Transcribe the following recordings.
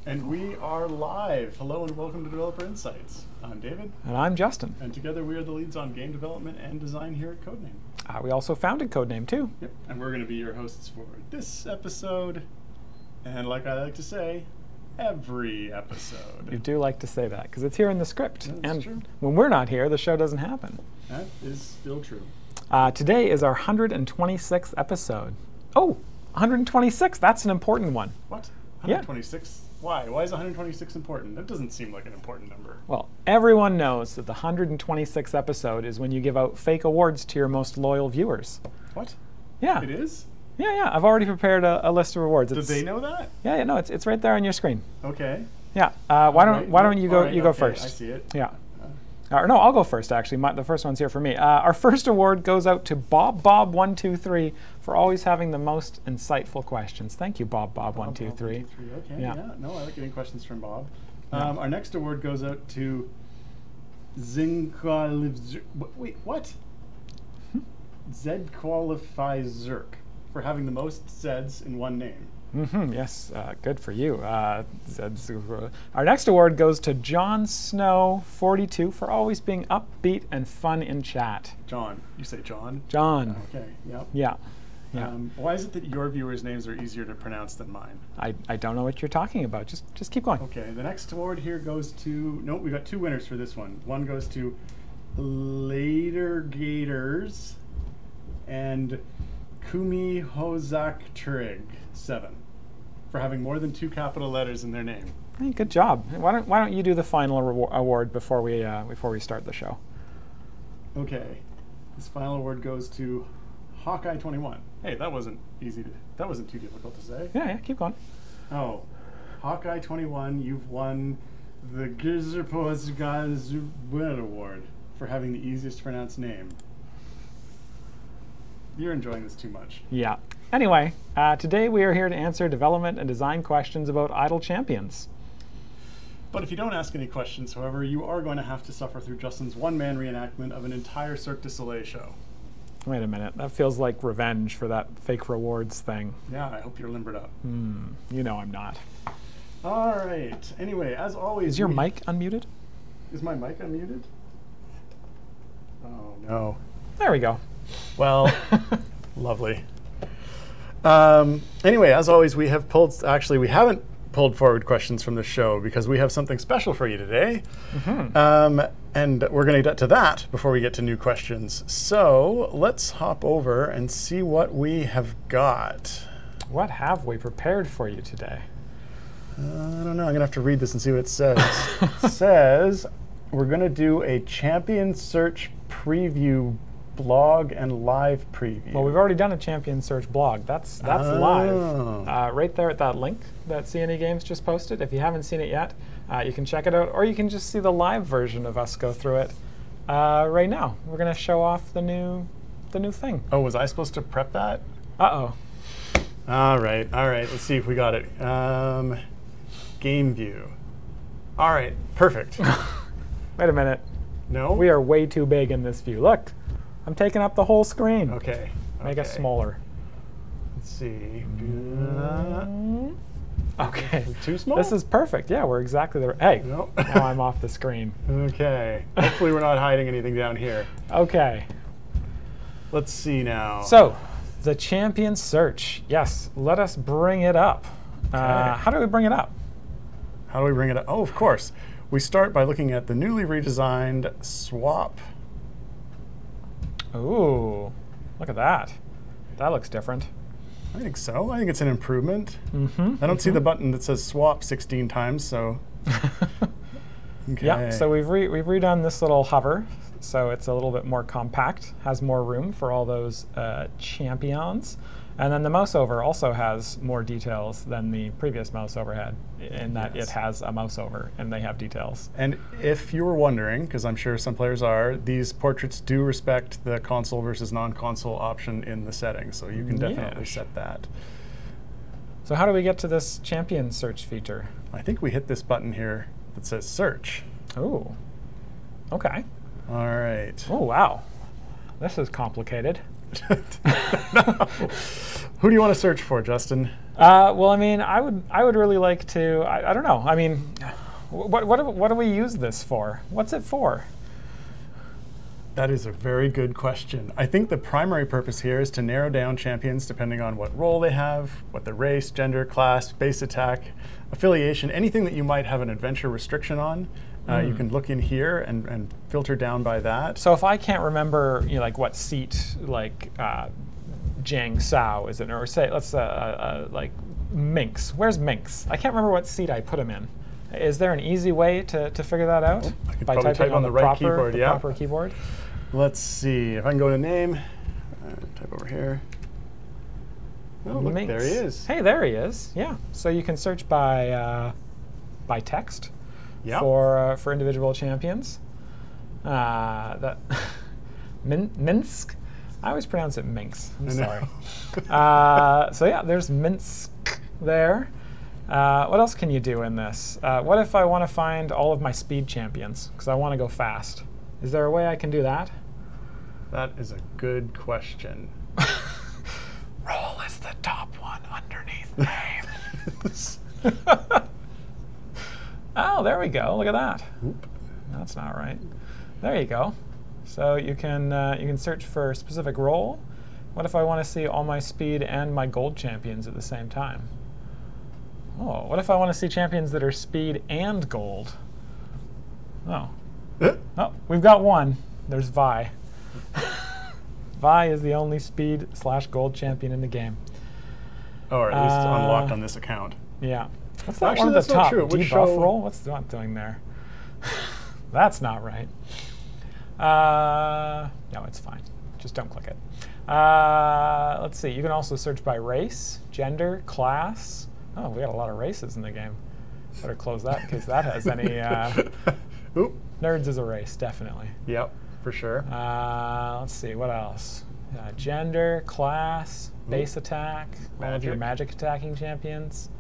And we are live. Hello and welcome to Developer Insights. I'm David. And I'm Justin. And together we are the leads on game development and design here at Codename. We also founded Codename too. Yep. And we're going to be your hosts for this episode. And like I like to say, every episode. You do like to say that because it's here in the script. That's true. When we're not here, the show doesn't happen. That is still true. Today is our 126th episode. Oh, 126. That's an important one. What? 126? Yeah. Why? Why is 126 important? That doesn't seem like an important number. Well, everyone knows that the 126th episode is when you give out fake awards to your most loyal viewers. What? Yeah. It is? Yeah. I've already prepared a list of awards. Do they know that? Yeah. No, it's right there on your screen. Okay. Yeah. Why don't you go first? I see it. Yeah. No, I'll go first, actually. The first one's here for me. Our first award goes out to Bob123 for always having the most insightful questions. Thank you, Bob123. Okay, yeah. No, I like getting questions from Bob. Our next award goes out to Wait, what? Zqualify for having the most Zeds in one name. Yes, good for you. Our next award goes to John Snow 42 for always being upbeat and fun in chat. John. You say John? John. Okay, yep. Yeah. Why is it that your viewers' names are easier to pronounce than mine? I don't know what you're talking about. Just keep going. Okay, the next award here goes to... No, we got two winners for this one. One goes to Later Gators and Kumi Hozak Trig 7 for having more than 2 capital letters in their name. Hey, good job. Why don't you do the final award before we start the show? Okay, this final award goes to Hawkeye 21. Hey, that wasn't too difficult to say. Yeah, keep going. Oh, Hawkeye 21, you've won the Gizerpos Win Award for having the easiest to pronounce name. You're enjoying this too much. Yeah. Anyway, today we are here to answer development and design questions about Idle Champions. But if you don't ask any questions, however, you are going to have to suffer through Justin's one-man reenactment of an entire Cirque du Soleil show. Wait a minute. That feels like revenge for that fake rewards thing. Yeah, I hope you're limbered up. You know I'm not. All right. Anyway, as always... Is your mic unmuted? Is my mic unmuted? Oh, no. There we go. Well, lovely. Anyway, as always, we haven't pulled forward questions from the show because we have something special for you today. And we're going to get to that before we get to new questions. So let's hop over and see what we have got. What have we prepared for you today? I don't know. I'm going to have to read this and see what it says. It says we're going to do a champion search preview blog and live preview. Well, we've already done a champion search blog. That's live. Right there at that link that CNE Games just posted. If you haven't seen it yet, you can check it out, or you can just see the live version of us go through it right now. We're going to show off the new thing. Oh, was I supposed to prep that? Uh-oh. All right. Let's see if we got it. Game view. All right, perfect. Wait a minute. No? We are way too big in this view. Look. I'm taking up the whole screen. Okay. Make it smaller. Let's see. Okay. Too small? This is perfect. Yeah, we're exactly there. Hey, nope. Now I'm off the screen. Okay. Hopefully we're not hiding anything down here. Okay. Let's see now. So, the champion search. Yes, let us bring it up. Okay. How do we bring it up? How do we bring it up? Oh, of course. We start by looking at the newly redesigned swap. Ooh, look at that. That looks different. I think so. I think it's an improvement. I don't see the button that says swap 16 times, so. Okay. Yeah, so we've redone this little hover, so it's a little bit more compact, has more room for all those champions. And then the mouse over also has more details than the previous mouse over had, in that it has a mouse over and they have details. And if you were wondering, because I'm sure some players are, these portraits do respect the console versus non-console option in the settings, so you can definitely set that. So how do we get to this champion search feature? I think we hit this button here that says search. Oh, okay. All right. Oh, wow. This is complicated. No. Who do you want to search for, Justin? Well, I mean, I would really like to. I don't know. I mean, what do we use this for? What's it for? That is a very good question. I think the primary purpose here is to narrow down champions depending on what role they have, what their race, gender, class, base attack, affiliation, anything that you might have an adventure restriction on. You can look in here and filter down by that. So if I can't remember, like what seat, like Jiang Sao is in, or say let's like Minx. Where's Minx? I can't remember what seat I put him in. Is there an easy way to figure that out? I could probably type on the right keyboard. The proper keyboard. Let's see if I can go to name. Type over here. Oh, look, there he is. Hey, there he is. Yeah. So you can search by text for individual champions. That Minsk. I always pronounce it Minx. I'm sorry. So yeah, there's Minsk there. What else can you do in this? What if I want to find all of my speed champions because I want to go fast? Is there a way I can do that? That is a good question. Roll is the top one underneath name. Oh, there we go. Look at that. Oop. That's not right. There you go. So you can search for a specific role. What if I want to see all my speed and my gold champions at the same time? Oh, what if I want to see champions that are speed and gold? Oh. Oh, we've got one. There's Vi. Vi is the only speed/gold champion in the game. Oh, or at least unlocked on this account. Yeah. What's that Actually, one at that's the not top? true. It would Debuff show roll? What's that doing there? That's not right. No, it's fine. Just don't click it. Let's see. You can also search by race, gender, class. Oh, we got a lot of races in the game. Better close that in case that has any. Oop. Nerds is a race, definitely. Yep, for sure. Let's see, what else? Gender, class, base attack, all of your magic attacking champions,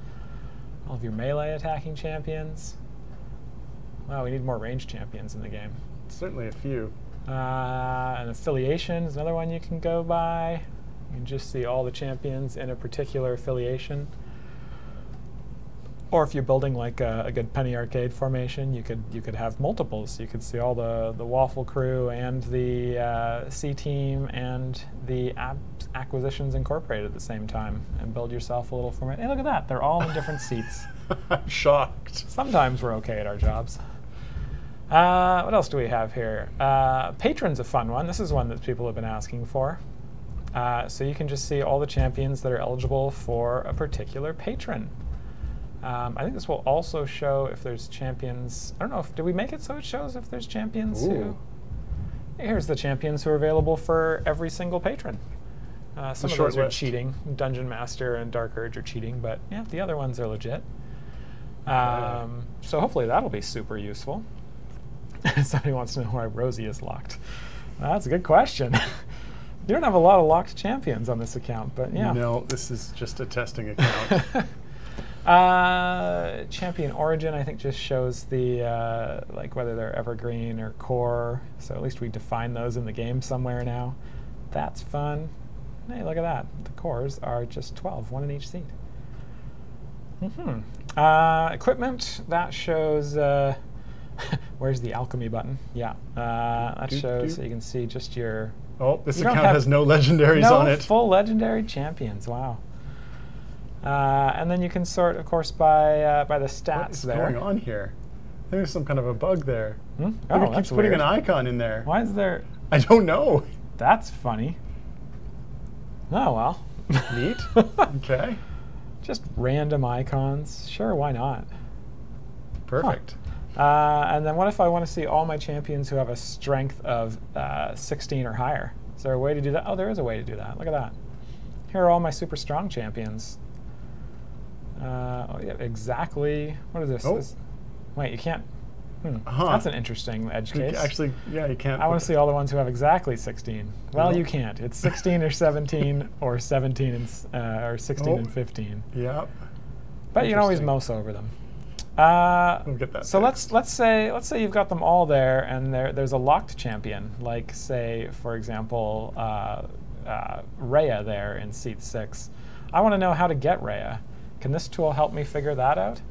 all of your melee attacking champions. Wow, we need more range champions in the game. Certainly a few. An affiliation is another one you can go by. You can just see all the champions in a particular affiliation. Or if you're building like a good penny arcade formation, you could have multiples. You could see all the Waffle Crew and the C Team and the Acquisitions Incorporated at the same time, and build yourself a little formation. Hey, look at that! They're all in different seats. I'm shocked. Sometimes we're okay at our jobs. What else do we have here? Patron's a fun one. This is one that people have been asking for. So you can just see all the champions that are eligible for a particular patron. I think this will also show if there's champions. I don't know, did we make it so it shows if there's champions who... Here's the champions who are available for every single patron. Some of those are cheating. Dungeon Master and Dark Urge are cheating, but yeah, the other ones are legit. So hopefully that'll be super useful. Somebody wants to know why Rosie is locked. That's a good question. You don't have a lot of locked champions on this account, but yeah. No, this is just a testing account. Champion Origin, I think, just shows the like whether they're evergreen or core. So at least we define those in the game somewhere now. That's fun. Hey, look at that. The cores are just 12, one in each seat. Equipment, that shows... where's the alchemy button? Yeah, that shows so you can see just your... Oh, this account has no legendaries on it. No full legendary champions, wow. And then you can sort, of course, by the stats. What is going on here? There's some kind of a bug there. Oh, it keeps putting an icon in there. Why is there... I don't know. That's funny. Oh, well. Neat. Okay. Just random icons. Sure, why not? Perfect. And then what if I want to see all my champions who have a strength of 16 or higher? Is there a way to do that? Oh, there is a way to do that. Look at that. Here are all my super strong champions. Oh, yeah, exactly. What is this? Oh. Wait, you can't. That's an interesting edge case. Actually, yeah, you can't. I want to see all the ones who have exactly 16. Well, you can't. It's 16 or 17 or 17 and or 16 and 15. Yep. But you can always mouse over them. We'll get that. So let's say you've got them all there, and there's a locked champion, like say for example Rhea there in seat 6. I want to know how to get Rhea. Can this tool help me figure that out?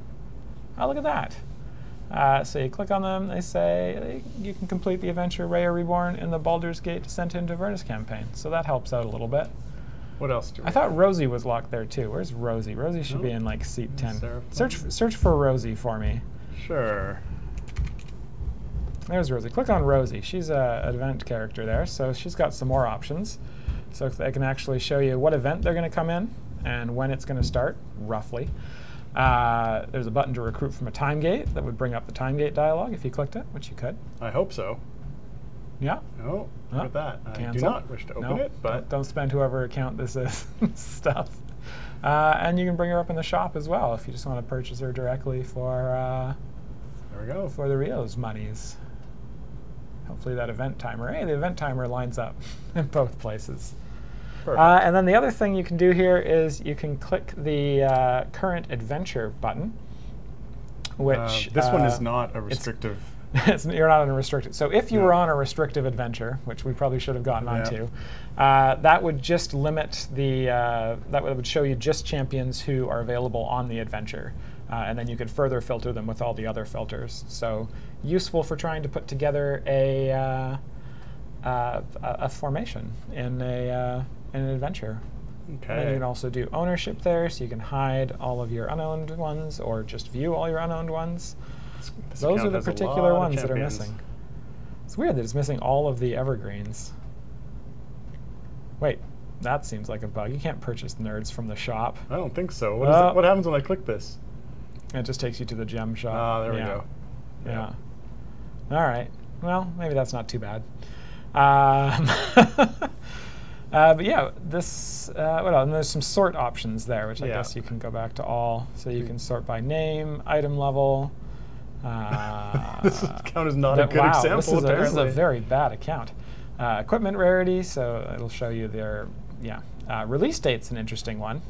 Oh, look at that. So you click on them, they say you can complete the adventure Raya Reborn in the Baldur's Gate Descent into Avernus campaign. So that helps out a little bit. What else do we I thought Rosie was locked there too. Where's Rosie? Rosie should be in like seat 10. Search for Rosie for me. Sure. There's Rosie. Click on Rosie. She's an event character there, so she's got some more options. So they can actually show you what event they're going to come in and when it's going to start, roughly. There's a button to recruit from a time gate that would bring up the time gate dialogue if you clicked it, which you could. I hope so. Yeah. Oh, look at that. Cancel. I do not wish to open it, but... Don't spend whoever account this is stuff. And you can bring her up in the shop as well if you just want to purchase her directly for, there we go. for the Rio's monies. Hopefully that event timer. Hey, the event timer lines up in both places. And then the other thing you can do here is you can click the current adventure button, which this one is not a restrictive. You're not on a restricted. So if you were on a restrictive adventure, which we probably should have gotten onto, that would just limit the. That would show you just champions who are available on the adventure, and then you could further filter them with all the other filters. So useful for trying to put together a formation in an adventure. Okay. And then you can also do ownership there, so you can hide all of your unowned ones or just view all your unowned ones. Those are the particular ones that are missing. It's weird that it's missing all of the evergreens. Wait, that seems like a bug. You can't purchase nerds from the shop. I don't think so. What, is it? What happens when I click this? It just takes you to the gem shop. Ah, there we go. Yeah. All right. Well, maybe that's not too bad. But yeah, this, what else? And there's some sort options there, which I guess you can go back to all. So you can sort by name, item level. This account is not a good example, apparently. This is a very bad account. Equipment rarity, so it'll show you their, release date's an interesting one,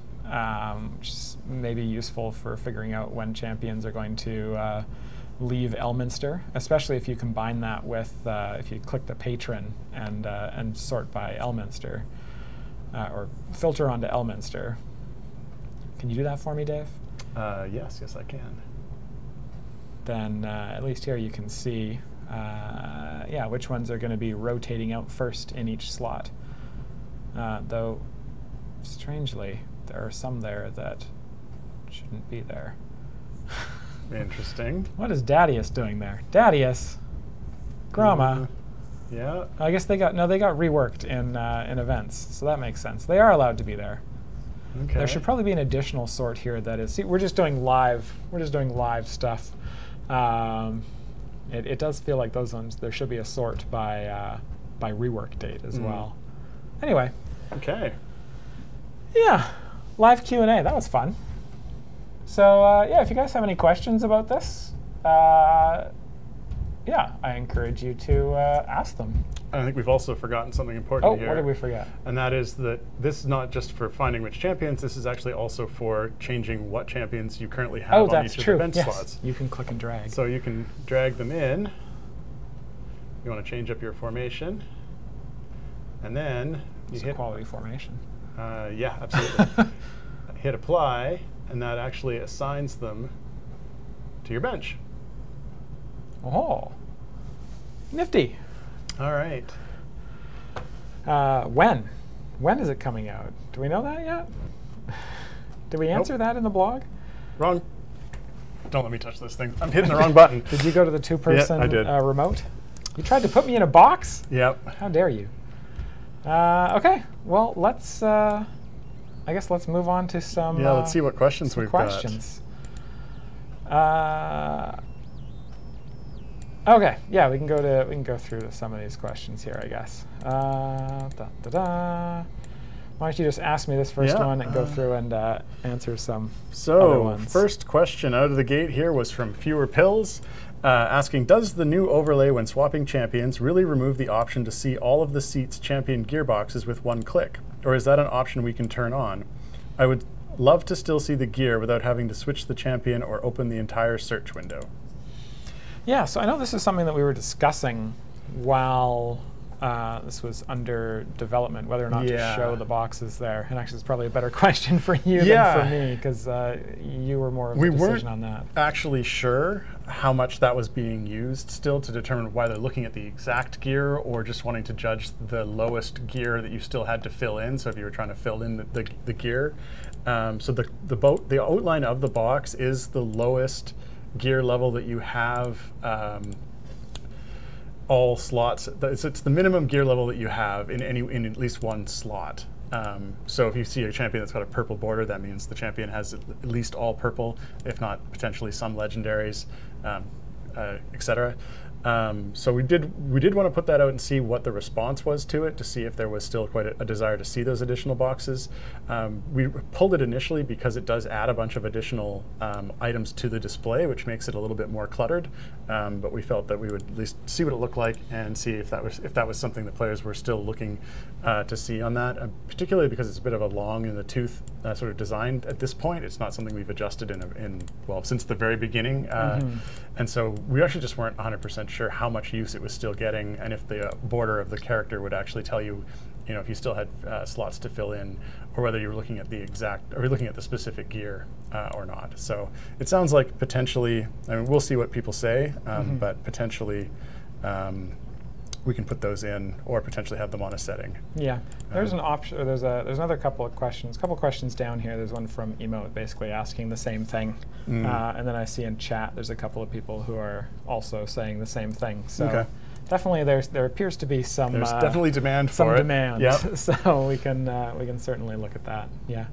which is maybe useful for figuring out when champions are going to leave Elminster, especially if you combine that with, if you click the patron and sort by Elminster, or filter onto Elminster. Can you do that for me, Dave? Yes, I can. Then at least here you can see which ones are going to be rotating out first in each slot. Though, strangely, there are some there that shouldn't be there. Interesting. What is Dadius doing there? Dadius? Grama? Yeah. I guess they got reworked in events, so that makes sense. They are allowed to be there. Okay. There should probably be an additional sort here that is. See, we're just doing live. We're just doing live stuff. It does feel like those ones. There should be a sort by rework date as well. Anyway. Okay. Yeah, live Q&A. That was fun. So if you guys have any questions about this, I encourage you to ask them. I think we've also forgotten something important here. What did we forget? And that is that this is not just for finding which champions, this is actually also for changing what champions you currently have on each of the event slots. You can click and drag. So you can drag them in. You want to change up your formation. And then you hit quality formation. Yeah, absolutely. Hit apply, and that actually assigns them to your bench. Oh, nifty. All right. When is it coming out? Do we know that yet? Did we answer that in the blog? Wrong. Don't let me touch this thing. I'm hitting the wrong button. Did you go to the two-person I did. Remote? You tried to put me in a box? Yep. How dare you? Okay. Well, let's. I guess let's move on to some. Yeah. Let's see what questions we've got. Okay, yeah, we can go through some of these questions here, I guess. Why don't you just ask me this first one and go through and answer some other ones. First question out of the gate here was from Fewer Pills, asking, does the new overlay when swapping champions really remove the option to see all of the seats champion gearboxes with one click? Or is that an option we can turn on? I would love to still see the gear without having to switch the champion or open the entire search window. Yeah, so I know this is something that we were discussing while this was under development, whether or not to Yeah. show the boxes there. And actually, it's probably a better question for you Yeah. than for me, because you were more of We a weren't decision on that. actually sure how much that was being used still to determine why they're looking at the exact gear or just wanting to judge the lowest gear that you still had to fill in. So if you were trying to fill in the gear, so the outline of the box is the lowest gear level that you have. All slots. It's the minimum gear level that you have in at least one slot. So if you see a champion that's got a purple border, that means the champion has at least all purple, if not potentially some legendaries, etc. So we did want to put that out and see what the response was to it, to see if there was still quite a desire to see those additional boxes. We pulled it initially because it does add a bunch of additional items to the display, which makes it a little bit more cluttered. But we felt that we would at least see what it looked like and see if that was something that players were still looking to see on that. Particularly because it's a bit of a long in the tooth sort of design at this point. It's not something we've adjusted since the very beginning. And so we actually just weren't 100% sure how much use it was still getting, and if the border of the character would actually tell you, if you still had slots to fill in, or whether you were looking at the specific gear or not. So it sounds like potentially, we'll see what people say, but potentially we can put those in, or potentially have them on a setting. Yeah, there's an option. There's another couple of questions down here. There's one from Emote basically asking the same thing, and then I see in chat there's a couple of people who are also saying the same thing. So definitely there appears to be some there's definitely demand for some it. demand. Yep. So we can certainly look at that. Yeah.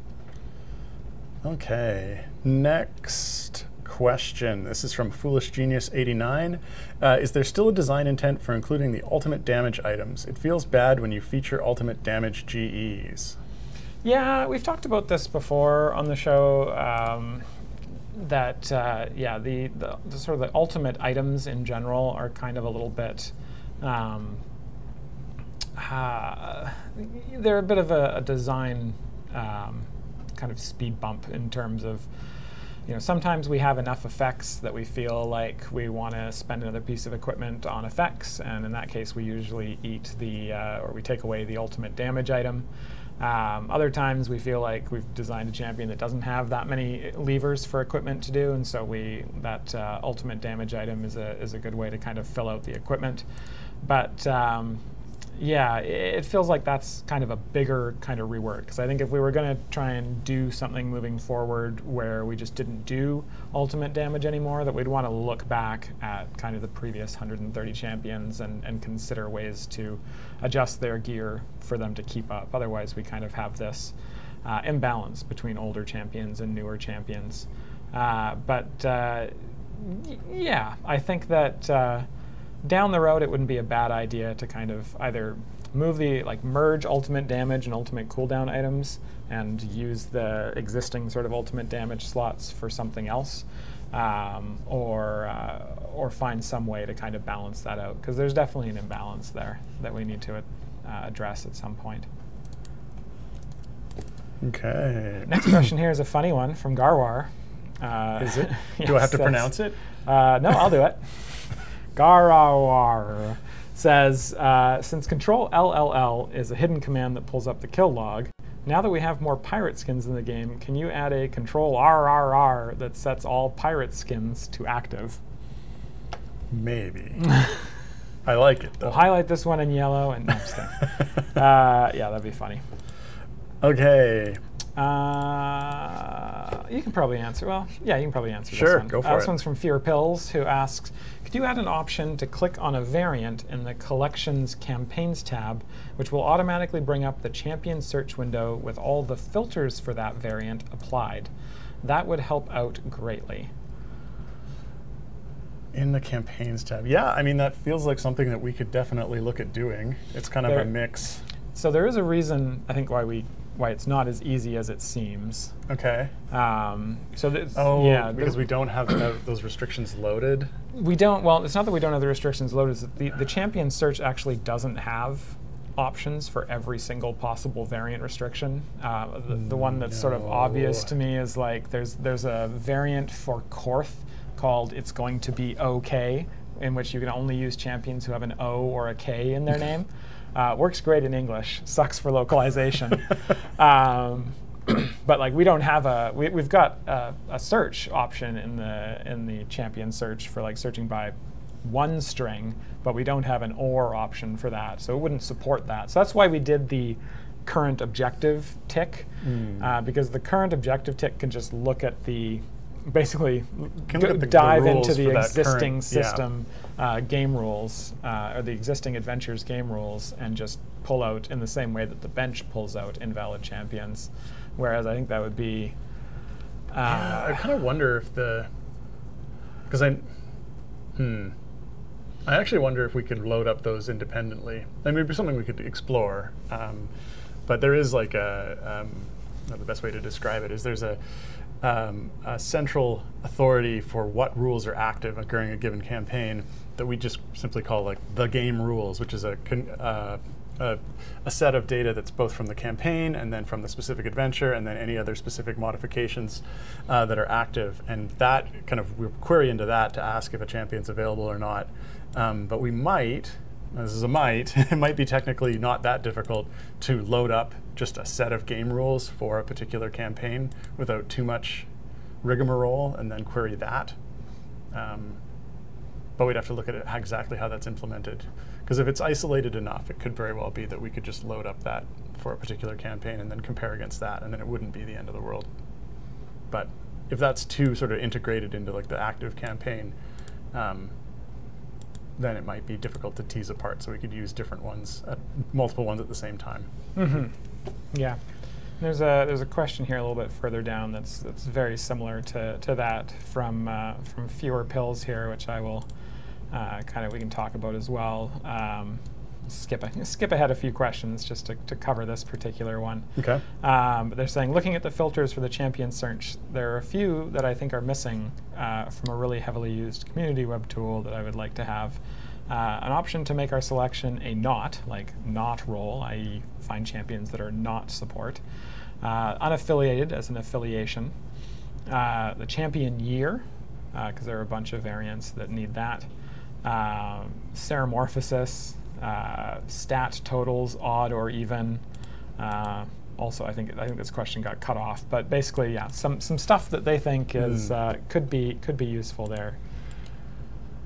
Okay. Next question. This is from Foolish Genius 89. Is there still a design intent for including the ultimate damage items? It feels bad when you feature ultimate damage GEs. Yeah, we've talked about this before on the show. The sort of the ultimate items in general are kind of a little bit. They're a bit of a design kind of speed bump in terms of. Sometimes we have enough effects that we feel like we want to spend another piece of equipment on effects, and in that case we usually eat or we take away the ultimate damage item. Other times we feel like we've designed a champion that doesn't have that many levers for equipment to do, and so that ultimate damage item is a good way to kind of fill out the equipment. But yeah, it feels like that's kind of a bigger kind of rework, because I think if we were going to try and do something moving forward where we just didn't do ultimate damage anymore, that we'd want to look back at kind of the previous 130 champions and consider ways to adjust their gear for them to keep up. Otherwise, we kind of have this imbalance between older champions and newer champions. Yeah, I think that down the road, it wouldn't be a bad idea to kind of either merge ultimate damage and ultimate cooldown items and use the existing sort of ultimate damage slots for something else, or find some way to kind of balance that out, because there's definitely an imbalance there that we need to address at some point. Okay. Next question here is a funny one from Garwar. Is it? Do I have to pronounce it? No, I'll do it. Garawar says, since Control LLL is a hidden command that pulls up the kill log, now that we have more pirate skins in the game, can you add a Control RRR that sets all pirate skins to active? Maybe. I like it, though. We'll highlight this one in yellow and no, just kidding. Yeah, that'd be funny. Okay. You can probably answer. Well, yeah, you can probably answer sure, this one. Go for it. This one's from Fear Pills, who asks, could you add an option to click on a variant in the Collections Campaigns tab, which will automatically bring up the champion search window with all the filters for that variant applied? That would help out greatly. In the Campaigns tab. Yeah, I mean, that feels like something that we could definitely look at doing. It's kind of a mix. So there is a reason, I think, why it's not as easy as it seems. Okay. Yeah, because we don't have those restrictions loaded? We don't. Well, it's not that we don't have the restrictions loaded. It's that the champion search actually doesn't have options for every single possible variant restriction. The one that's sort of obvious to me is like there's a variant for Korth called It's Going to Be Okay in which you can only use champions who have an O or a K in their name. Works great in English, sucks for localization. But like we don't have we've got a search option in the champion search for like searching by one string, but we don't have an OR option for that, so it wouldn't support that. So that's why we did the current objective tick, because the current objective tick can just look at the basically dive into the existing system game rules or the existing adventures game rules and just pull out in the same way that the bench pulls out invalid champions. Whereas I think that would be I kind of wonder if because I actually wonder if we could load up those independently. I mean, it'd be something we could explore. But there is like the best way to describe it is there's a central authority for what rules are active during a given campaign that we just simply call like the game rules, which is a set of data that's both from the campaign and then from the specific adventure and then any other specific modifications that are active. And that kind of, we'll query into that to ask if a champion's available or not. But we might, this is a might, it might be technically not that difficult to load up just a set of game rules for a particular campaign without too much rigmarole and then query that. But we'd have to look at it, exactly how that's implemented. Because if it's isolated enough, it could very well be that we could just load up that for a particular campaign and then compare against that, and then it wouldn't be the end of the world. But if that's too sort of integrated into like the active campaign, then it might be difficult to tease apart. So we could use different ones, multiple ones at the same time. Yeah. There's a question here a little bit further down that's very similar to that from Fewer Pills here, which I will we can talk about as well. Skip ahead a few questions just to cover this particular one. Okay. But they're saying, looking at the filters for the champion search, there are a few that I think are missing from a really heavily used community web tool that I would like to have. An option to make our selection a not, like not role, i.e. find champions that are not support. Unaffiliated as an affiliation. The champion year, because there are a bunch of variants that need that. Seromorphosis, stat totals, odd or even. Also, I think this question got cut off, but basically, yeah, some stuff that they think is could be useful there.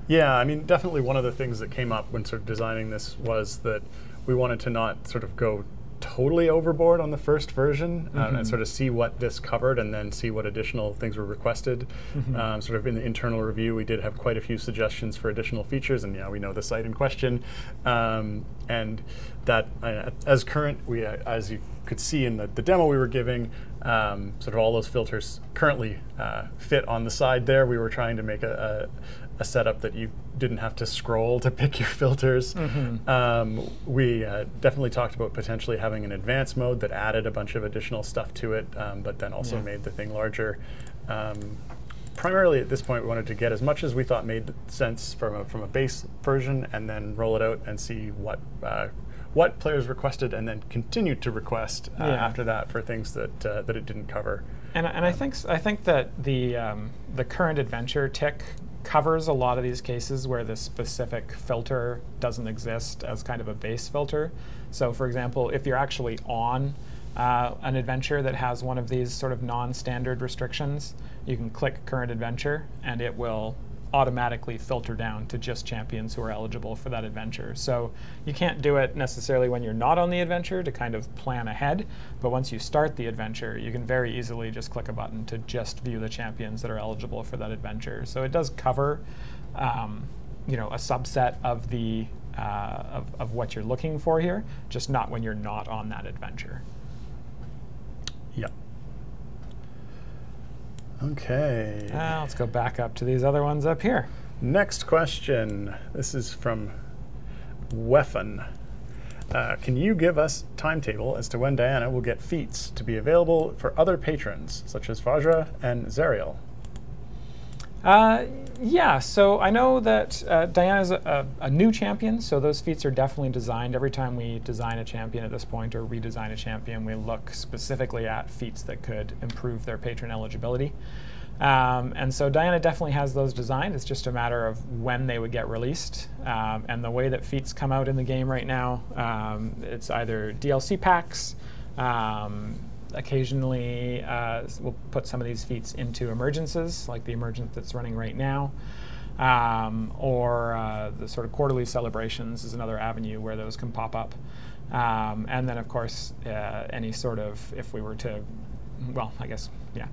Yeah, I mean, definitely one of the things that came up when sort of designing this was that we wanted to not sort of go totally overboard on the first version and sort of see what this covered and then see what additional things were requested. Sort of in the internal review, we did have quite a few suggestions for additional features, and yeah, we know the site in question. And that, as current, as you could see in the demo we were giving, sort of all those filters currently fit on the side there. We were trying to make a setup that you didn't have to scroll to pick your filters. We definitely talked about potentially having an advanced mode that added a bunch of additional stuff to it, but then also made the thing larger. Primarily at this point, we wanted to get as much as we thought made sense from a base version, and then roll it out and see what players requested, and then continue to request after that for things that it didn't cover. And I think that the current adventure tick covers a lot of these cases where the specific filter doesn't exist as kind of a base filter. So for example, if you're actually on an adventure that has one of these sort of non-standard restrictions, you can click current adventure and it will automatically filter down to just champions who are eligible for that adventure. So you can't do it necessarily when you're not on the adventure to kind of plan ahead, but once you start the adventure, you can very easily just click a button to just view the champions that are eligible for that adventure. So it does cover a subset of the of what you're looking for here, just not when you're not on that adventure. Yeah. Okay. Let's go back up to these other ones up here. Next question. This is from Weffan. Can you give us timetable as to when Diana will get feats to be available for other patrons, such as Vajra and Zariel? Yeah, so I know that Diana's a new champion, so those feats are definitely designed. Every time we design a champion at this point or redesign a champion, we look specifically at feats that could improve their patron eligibility. And so Diana definitely has those designed. It's just a matter of when they would get released. And the way that feats come out in the game right now, it's either DLC packs. Occasionally, we'll put some of these feats into emergences, like the emergent that's running right now. Or the sort of quarterly celebrations is another avenue where those can pop up. And then, of course, any sort of, if we were to, well, I guess, yeah.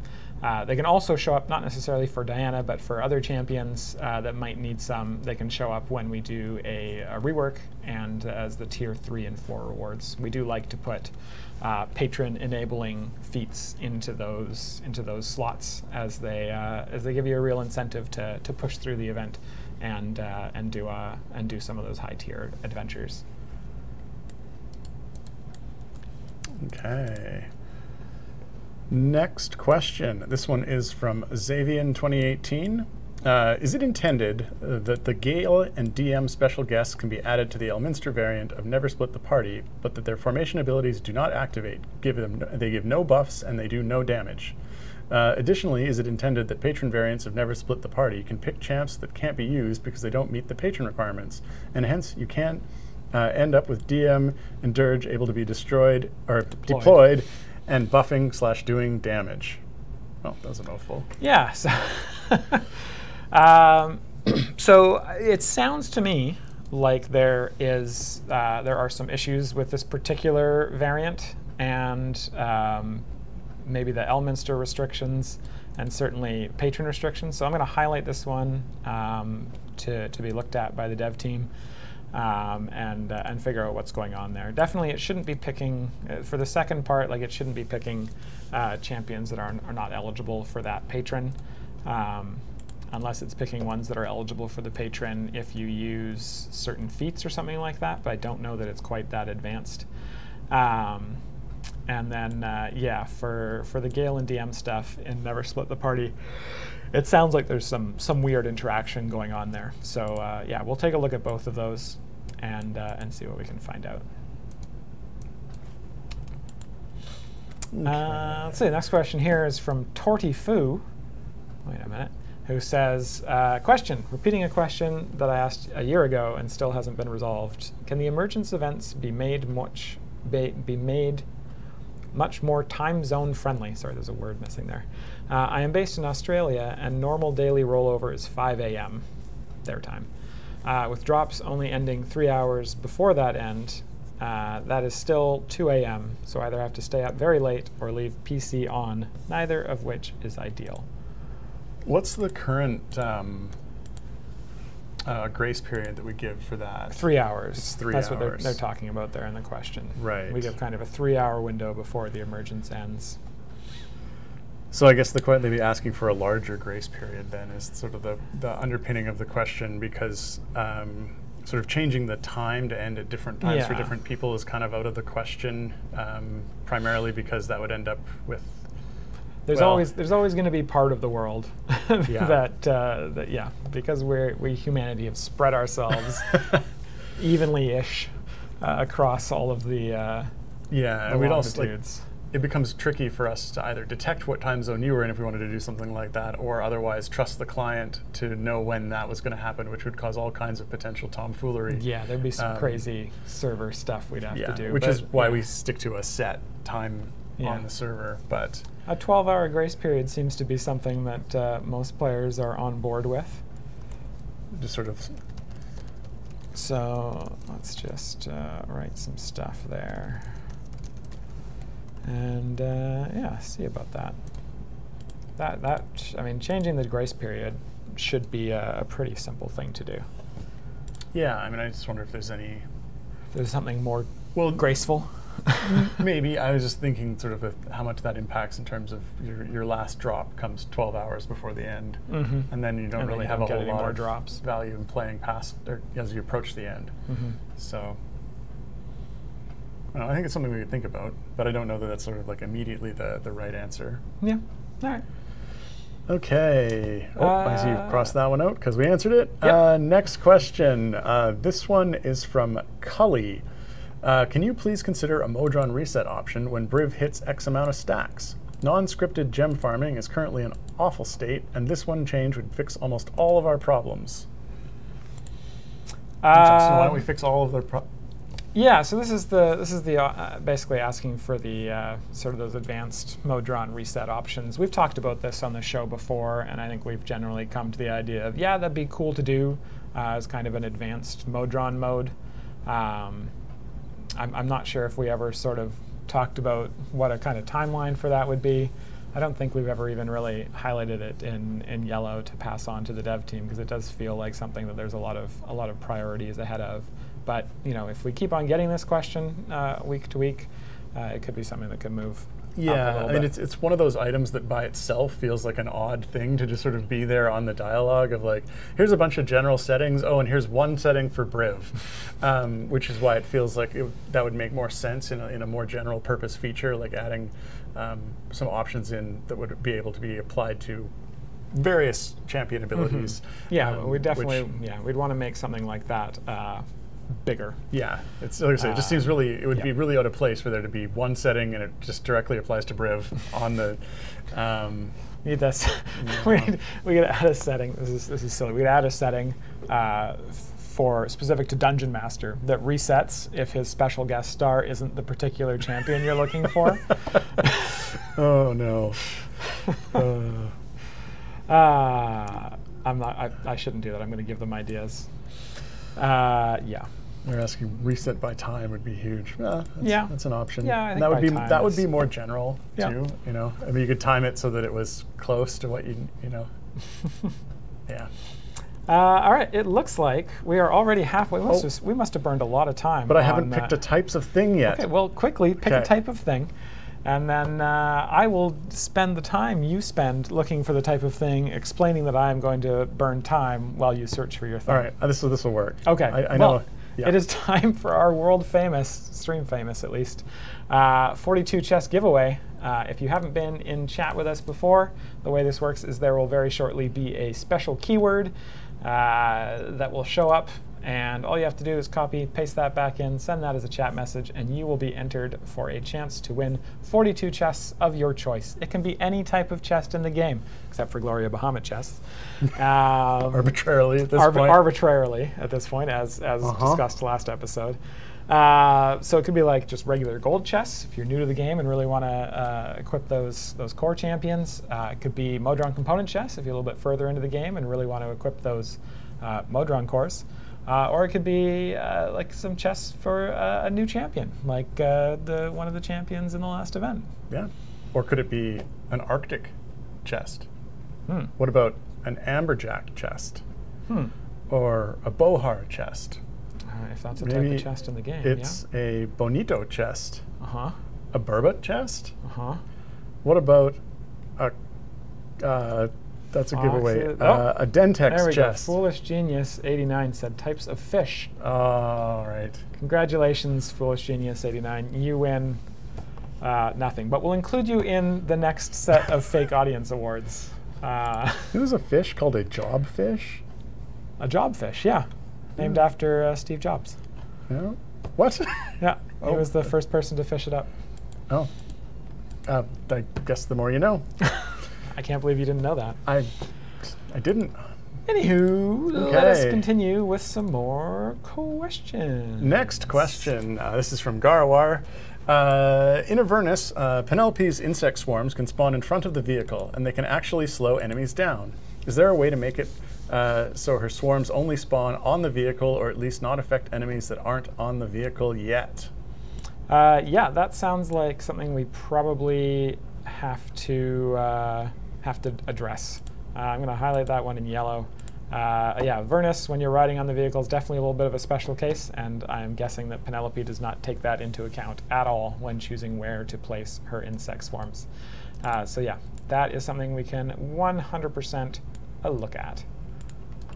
They can also show up, not necessarily for Diana, but for other champions that might need some. They can show up when we do a rework and as the tier 3 and 4 rewards. We do like to put patron-enabling feats into those slots as they give you a real incentive to push through the event and do some of those high-tier adventures. Okay. Next question. This one is from Xavian2018. Is it intended that the Gale and DM special guests can be added to the Elminster variant of Never Split the Party, but that their formation abilities do not activate? They give no buffs and they do no damage. Additionally, is it intended that patron variants of Never Split the Party can pick champs that can't be used because they don't meet the patron requirements, and hence you can't end up with DM and Dirge able to be destroyed or deployed and buffing/doing damage? Oh, that was a mouthful. Yeah. So it sounds to me like there are some issues with this particular variant, and maybe the Elminster restrictions, and certainly patron restrictions. So I'm going to highlight this one to be looked at by the dev team. And figure out what's going on there. Definitely, it shouldn't be picking for the second part. Like, it shouldn't be picking champions that are not eligible for that patron, unless it's picking ones that are eligible for the patron if you use certain feats or something like that. But I don't know that it's quite that advanced. And then, yeah, for the Gale and DM stuff in Never Split the Party, it sounds like there's some weird interaction going on there. So yeah, we'll take a look at both of those and see what we can find out. Okay. Let's see, the next question here is from Torty wait a minute, who says, question, repeating a question that I asked a year ago and still hasn't been resolved. Can the emergence events be made much more time zone friendly? Sorry, there's a word missing there. I am based in Australia, and normal daily rollover is 5 a.m. their time, with drops only ending 3 hours before that end. That is still 2 a.m., so either have to stay up very late or leave PC on, neither of which is ideal. What's the current grace period that we give for that? 3 hours. It's 3 That's hours. what they're talking about there in the question. Right. We give kind of a 3-hour window before the emergence ends. So I guess they'd be asking for a larger grace period then is sort of the underpinning of the question, because sort of changing the time to end at different times for different people is kind of out of the question, primarily because that would end up with there's always going to be part of the world that because we humanity have spread ourselves evenly-ish across all of the and we'd also longitudes. It becomes tricky for us to either detect what time zone you were in if we wanted to do something like that, or otherwise trust the client to know when that was going to happen, which would cause all kinds of potential tomfoolery. Yeah, there'd be some crazy server stuff we'd have to do. Which is why we stick to a set time on the server. But a 12-hour grace period seems to be something that most players are on board with. Just sort of. So let's just write some stuff there. And yeah, see about that. I mean, changing the grace period should be a pretty simple thing to do. Yeah, I mean, I just wonder if there's something more graceful. Maybe. I was just thinking sort of how much that impacts in terms of your last drop comes 12 hours before the end, and then you don't really have a whole lot of drops value in playing past or as you approach the end. So. I think it's something we could think about, but I don't know that that's sort of like immediately the right answer. Yeah. All right. Okay. I see you've crossed that one out because we answered it. Yep. Next question. This one is from Cully. Can you please consider a Modron reset option when Briv hits X amount of stacks? Non-scripted gem farming is currently an awful state, and this one change would fix almost all of our problems. Justin, why don't we fix all of their problems? Yeah, so this is the basically asking for the sort of those advanced mode-drawn reset options. We've talked about this on the show before, and I think we've generally come to the idea of, yeah, that'd be cool to do as kind of an advanced mode-drawn mode. I'm not sure if we ever sort of talked about what a kind of timeline for that would be. I don't think we've ever even really highlighted it in yellow to pass on to the dev team, because it does feel like something that there's a lot of priorities ahead of. But if we keep on getting this question week to week, it could be something that could move. Yeah, I mean, it's one of those items that by itself feels like an odd thing to just sort of be there on the dialogue of like, here's a bunch of general settings. Oh, and here's one setting for Briv, which is why it feels like that would make more sense in a more general purpose feature, like adding some options in that would be able to be applied to various champion abilities. Yeah, we definitely we'd want to make something like that bigger. Yeah, it's like I say, it just seems really, it would be really out of place for there to be one setting and it just directly applies to Briv on the. Need this. we could add a setting. This is silly. We could add a setting for specific to Dungeon Master that resets if his special guest star isn't the particular champion you're looking for. Oh no. I'm not. I shouldn't do that. I'm going to give them ideas. Yeah. They're asking reset by time would be huge. That's an option. Yeah, I think that would be more general too. I mean, you could time it so that it was close to what you know. Yeah. All right. It looks like we are already halfway. We must have burned a lot of time. But I haven't picked a types of thing yet. Okay. Well, quickly pick a type of thing. And then I will spend the time you spend looking for the type of thing, explaining that I am going to burn time while you search for your thing. All right, this will work. Okay, I know. It is time for our world famous, stream famous at least, 42 chess giveaway. If you haven't been in chat with us before, the way this works is there will very shortly be a special keyword that will show up. And all you have to do is copy, paste that back in, send that as a chat message, and you will be entered for a chance to win 42 chests of your choice. It can be any type of chest in the game, except for Gloria Bahamut chests. Arbitrarily at this point. Arbitrarily at this point, as discussed last episode. So it could be like just regular gold chests if you're new to the game and really want to equip those core champions. It could be Modron component chests if you're a little bit further into the game and really want to equip those Modron cores. Or it could be like some chests for a new champion, like one of the champions in the last event. Yeah. Or could it be an Arctic chest? What about an Amberjack chest? Or a Bohar chest? If that's a type of chest in the game. It's a Bonito chest. A Burbot chest? What about a... that's a giveaway. A Dentex there we chest. Go. Foolish Genius 89 said types of fish. All right. Congratulations, Foolish Genius 89. You win nothing, but we'll include you in the next set of fake audience awards. There's a fish called a jobfish. A jobfish, yeah, named after Steve Jobs. Yeah. What? Yeah, he was the first person to fish it up. Oh. I guess the more you know. I can't believe you didn't know that. I didn't. Anywho, let us continue with some more questions. Next question. This is from Garawar. In Avernus, Penelope's insect swarms can spawn in front of the vehicle, and they can actually slow enemies down. Is there a way to make it so her swarms only spawn on the vehicle, or at least not affect enemies that aren't on the vehicle yet? Yeah, that sounds like something we probably have to address. I'm going to highlight that one in yellow. Yeah, Avernus, when you're riding on the vehicle, is definitely a little bit of a special case, and I'm guessing that Penelope does not take that into account at all when choosing where to place her insect swarms. So yeah, that is something we can 100% look at.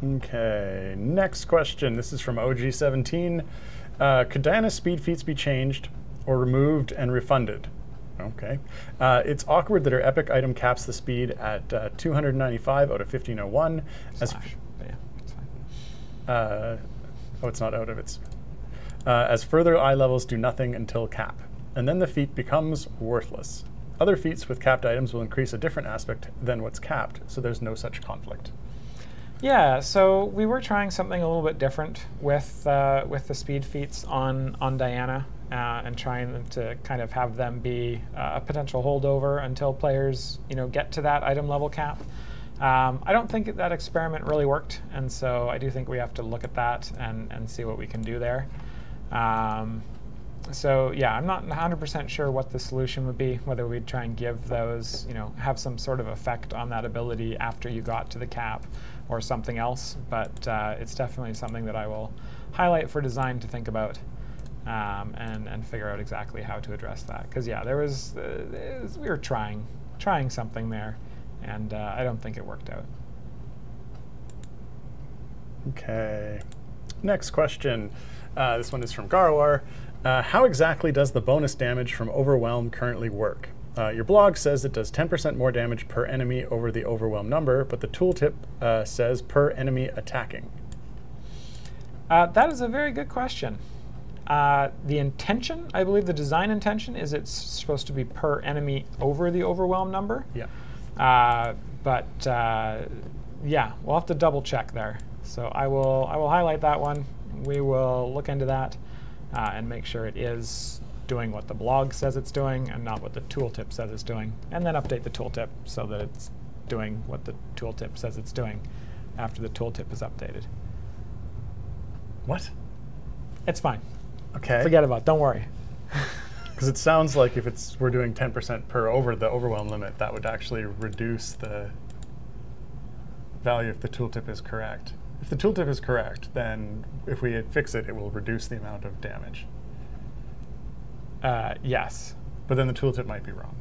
Okay, next question. This is from OG17. Could Diana's speed feats be changed or removed and refunded? Okay. It's awkward that her epic item caps the speed at 295 out of 1501. Yeah, it's fine. Oh, it's not out of its. As further eye levels do nothing until cap, and then the feat becomes worthless. Other feats with capped items will increase a different aspect than what's capped, so there's no such conflict. Yeah, so we were trying something a little bit different with the speed feats on Diana, and trying to kind of have them be a potential holdover until players get to that item level cap. I don't think that experiment really worked, and so I do think we have to look at that and see what we can do there. So yeah, I'm not 100% sure what the solution would be, whether we'd try and give those, have some sort of effect on that ability after you got to the cap or something else, but it's definitely something that I will highlight for design to think about, and figure out exactly how to address that. Because yeah, we were trying something there, and I don't think it worked out. Okay, next question. This one is from Garwar. How exactly does the bonus damage from Overwhelm currently work? Your blog says it does 10% more damage per enemy over the Overwhelm number, but the tooltip says per enemy attacking. That is a very good question. The intention, I believe the design intention, is it's supposed to be per enemy over the Overwhelm number. Yeah. But yeah, we'll have to double check there. So I will highlight that one. We will look into that and make sure it is doing what the blog says it's doing and not what the tooltip says it's doing, and then update the tooltip so that it's doing what the tooltip says it's doing after the tooltip is updated. What? It's fine. Okay. Forget about it. Don't worry. Because it sounds like if we're doing 10% per over the Overwhelm limit, that would actually reduce the value if the tooltip is correct. If the tooltip is correct, then if we fix it, it will reduce the amount of damage. Yes. But then the tooltip might be wrong.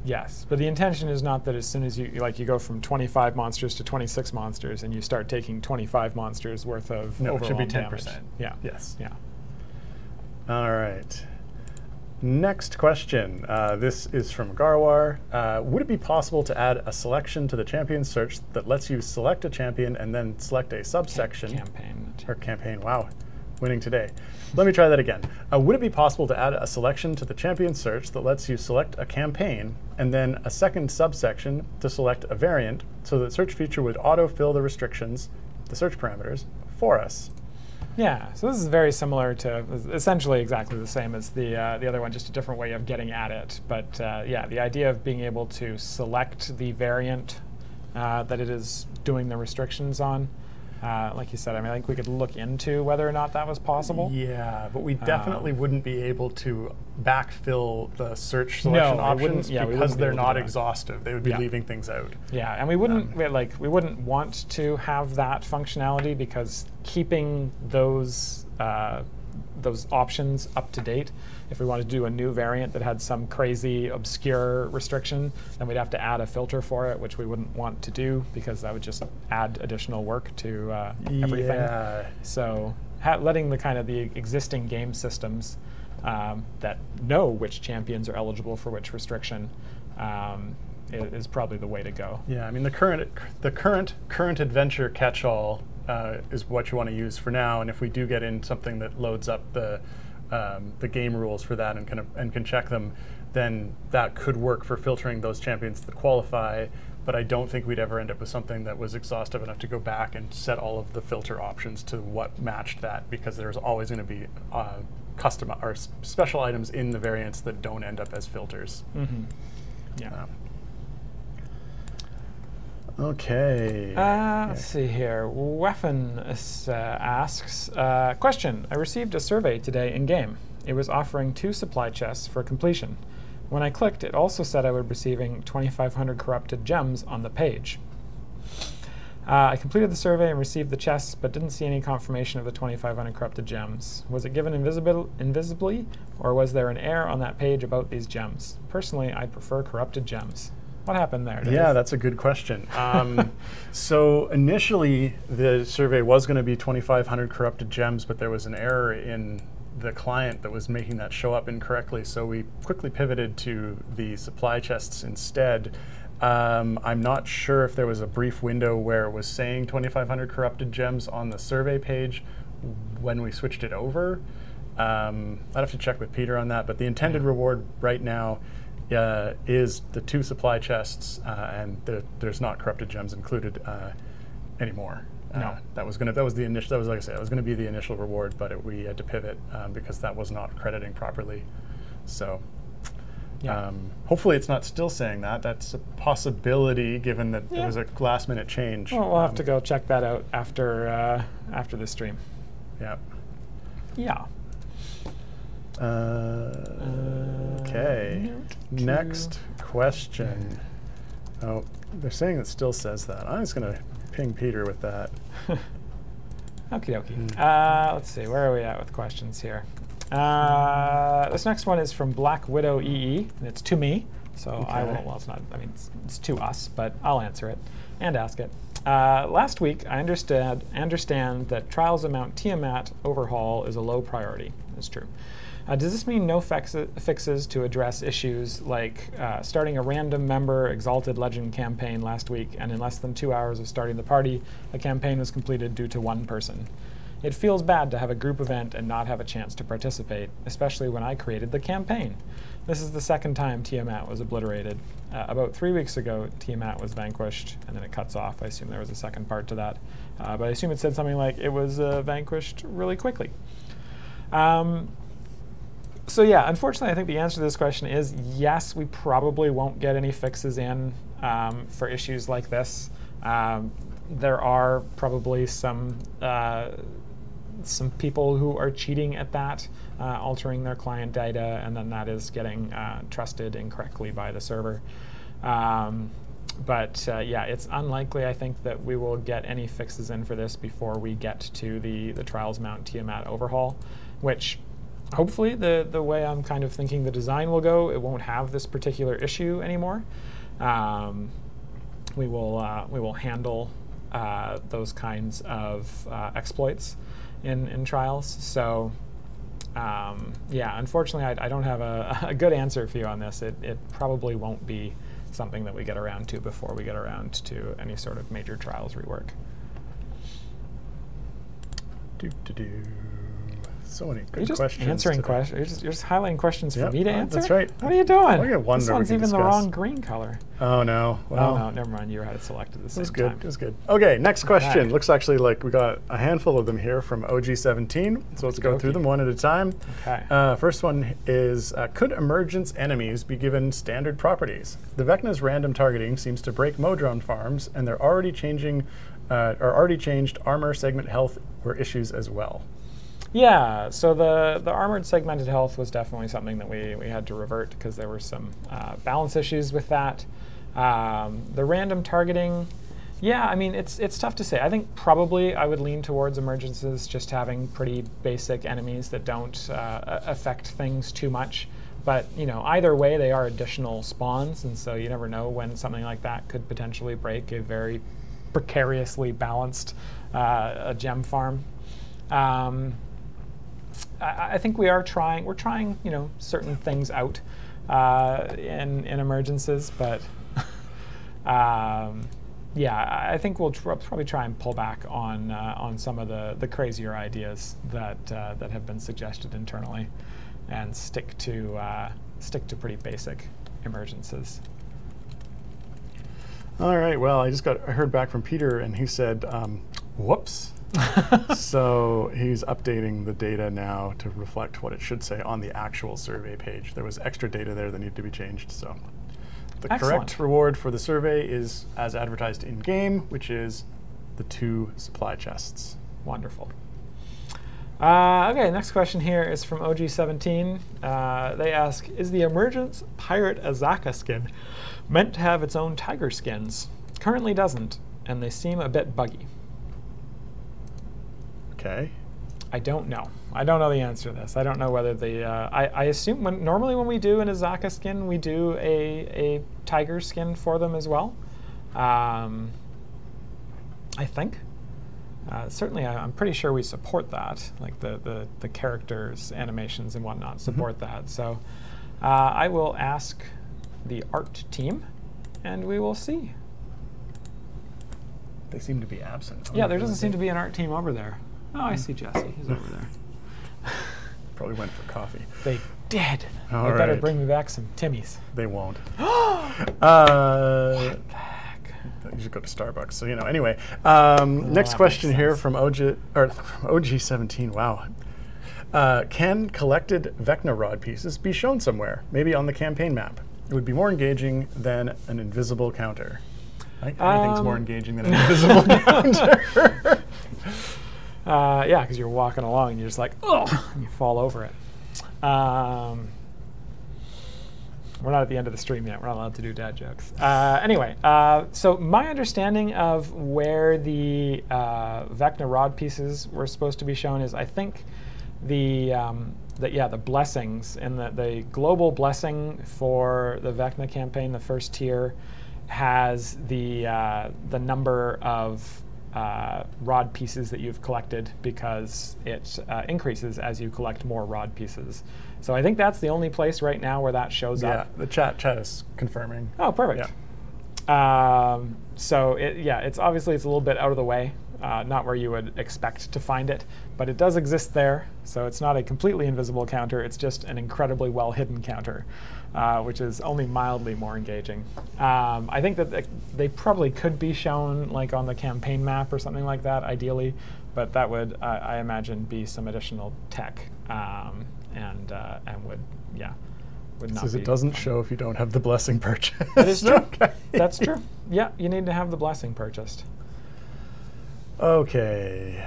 Yes, but the intention is not that as soon as you go from 25 monsters to 26 monsters and you start taking 25 monsters worth of no, it should be 10%. Damage. Yeah. Yes. Yeah. All right. Next question. This is from Garwar. Would it be possible to add a selection to the champion search that lets you select a champion and then select a subsection? Campaign. Wow. Winning today. Let me try that again. Would it be possible to add a selection to the champion search that lets you select a campaign and then a second subsection to select a variant, so that search feature would auto-fill the restrictions, the search parameters, for us? Yeah, so this is very similar to, essentially exactly the same as the other one, just a different way of getting at it. But yeah, the idea of being able to select the variant that it is doing the restrictions on, like you said, I think we could look into whether or not that was possible. Yeah, but we definitely wouldn't be able to backfill the search selection options because they're not exhaustive. They would be leaving things out. Yeah, and we wouldn't we wouldn't want to have that functionality, because keeping those options up to date, if we wanted to do a new variant that had some crazy obscure restriction, then we'd have to add a filter for it, which we wouldn't want to do because that would just add additional work to everything. Yeah. So letting the existing game systems that know which champions are eligible for which restriction is probably the way to go. Yeah, I mean the current adventure catch-all is what you want to use for now, and if we do get in something that loads up the game rules for that and can check them, then that could work for filtering those champions that qualify. But I don't think we'd ever end up with something that was exhaustive enough to go back and set all of the filter options to what matched that, because there's always going to be custom or special items in the variants that don't end up as filters. Mm-hmm. Yeah. Okay. Let's see here. Weapon asks, question. I received a survey today in-game. It was offering 2 supply chests for completion. When I clicked, it also said I would be receiving 2,500 corrupted gems on the page. I completed the survey and received the chests, but didn't see any confirmation of the 2,500 corrupted gems. Was it given invisibly, or was there an error on that page about these gems? Personally, I prefer corrupted gems. What happened there, Dave? Yeah, that's a good question. So initially, the survey was going to be 2,500 corrupted gems, but there was an error in the client that was making that show up incorrectly. So we quickly pivoted to the supply chests instead. I'm not sure if there was a brief window where it was saying 2,500 corrupted gems on the survey page when we switched it over. I'd have to check with Peter on that, but the intended reward right now is the 2 supply chests, and there's not corrupted gems included anymore. No. That was like I said, it was going to be the initial reward, but we had to pivot because that was not crediting properly. So Yeah. hopefully it's not still saying that. That's a possibility, given that there was a last-minute change. Well, we'll have to go check that out after the stream. Yeah. Yeah. Okay. Next question. Oh, they're saying it still says that. I'm just going to ping Peter with that. Okie dokie. Let's see, where are we at with questions here? This next one is from Black Widow EE, and it's to me, so I will, well, it's not, I mean, it's to us, but I'll answer it and ask it. Last week, I understand that Trials of Mount Tiamat overhaul is a low priority. It's true. Does this mean no fixes to address issues like starting a random member Exalted Legend campaign last week, and in less than 2 hours of starting the party, a campaign was completed due to one person? It feels bad to have a group event and not have a chance to participate, especially when I created the campaign. This is the second time Tiamat was obliterated. About 3 weeks ago, Tiamat was vanquished, and then it cuts off. I assume there was a second part to that. But I assume it said something like it was vanquished really quickly. So yeah, unfortunately, I think the answer to this question is yes, we probably won't get any fixes in for issues like this. There are probably some people who are cheating at that, altering their client data, and then that is getting trusted incorrectly by the server. But yeah, it's unlikely, I think, that we will get any fixes in for this before we get to the Trials Mount Tiamat overhaul, which hopefully the way I'm kind of thinking the design will go, it won't have this particular issue anymore. We will handle those kinds of exploits in Trials. So yeah, unfortunately, I don't have a good answer for you on this. It probably won't be something that we get around to before we get around to any sort of major Trials rework. So many good just questions. Answering questions. You're just highlighting questions for me to answer. That's right. What are you doing? I got one this that we one's can even the discuss. wrong green color. Oh no. Well, oh no, never mind. You had it selected the same it was good. time. It was good. Okay, next question. Okay. Looks actually like we got a handful of them here from OG17. So let's go through them one at a time. Okay. First one is, could emergence enemies be given standard properties? The Vecna's random targeting seems to break Modron farms, and they're already changed armor segment health were issues as well. Yeah, so the armored segmented health was definitely something that we had to revert because there were some balance issues with that. The random targeting, yeah, I mean, it's tough to say. I think probably I would lean towards emergences just having pretty basic enemies that don't affect things too much. But, you know, either way, they are additional spawns, and so you never know when something like that could potentially break a very precariously balanced gem farm. I think we're trying, you know, certain things out in emergences, but yeah, I think we'll probably try and pull back on some of the crazier ideas that have been suggested internally, and stick to pretty basic emergences. All right. Well, I heard back from Peter, and he said, "Whoops." So he's updating the data now to reflect what it should say on the actual survey page. There was extra data there that needed to be changed. So the correct reward for the survey is as advertised in game, which is the 2 supply chests. Wonderful. Okay, next question here is from OG17. They ask, is the Emergence Pirate Azaka skin meant to have its own tiger skins? Currently doesn't, and they seem a bit buggy. Okay. I don't know. I don't know the answer to this. I don't know whether the... I assume normally when we do an Azaka skin, we do a tiger skin for them as well. I think. Certainly, I'm pretty sure we support that. Like the characters, animations, and whatnot support that. So I will ask the art team, and we will see. They seem to be absent. Yeah, there doesn't seem to be an art team over there. Oh, I see Jesse. He's over there. Probably went for coffee. dead. All They better right. bring me back some Timmies. They won't. What the heck? You should go to Starbucks. So, anyway. Next that question makes here sense. from OG17. Wow. Can collected Vecna rod pieces be shown somewhere, maybe on the campaign map? It would be more engaging than an invisible counter. I think anything's more engaging than an invisible counter. Yeah, because you're walking along and you're just like, oh, and you fall over it. We're not at the end of the stream yet. We're not allowed to do dad jokes. Anyway, so my understanding of where the Vecna rod pieces were supposed to be shown is, I think, the blessings and the global blessing for the Vecna campaign, the first tier, has the number of rod pieces that you've collected, because it increases as you collect more rod pieces. So I think that's the only place right now where that shows up. Yeah, the chat is confirming. Oh, perfect. Yeah. So it's obviously it's a little bit out of the way, not where you would expect to find it, but it does exist there. So it's not a completely invisible counter. It's just an incredibly well hidden counter, which is only mildly more engaging. I think that they probably could be shown like on the campaign map or something like that, ideally, but that would, I imagine, be some additional tech, and would not Says be it doesn't fun. show if you don't have the blessing purchase. That is true. Okay. That's true. Yeah, you need to have the blessing purchased. Okay.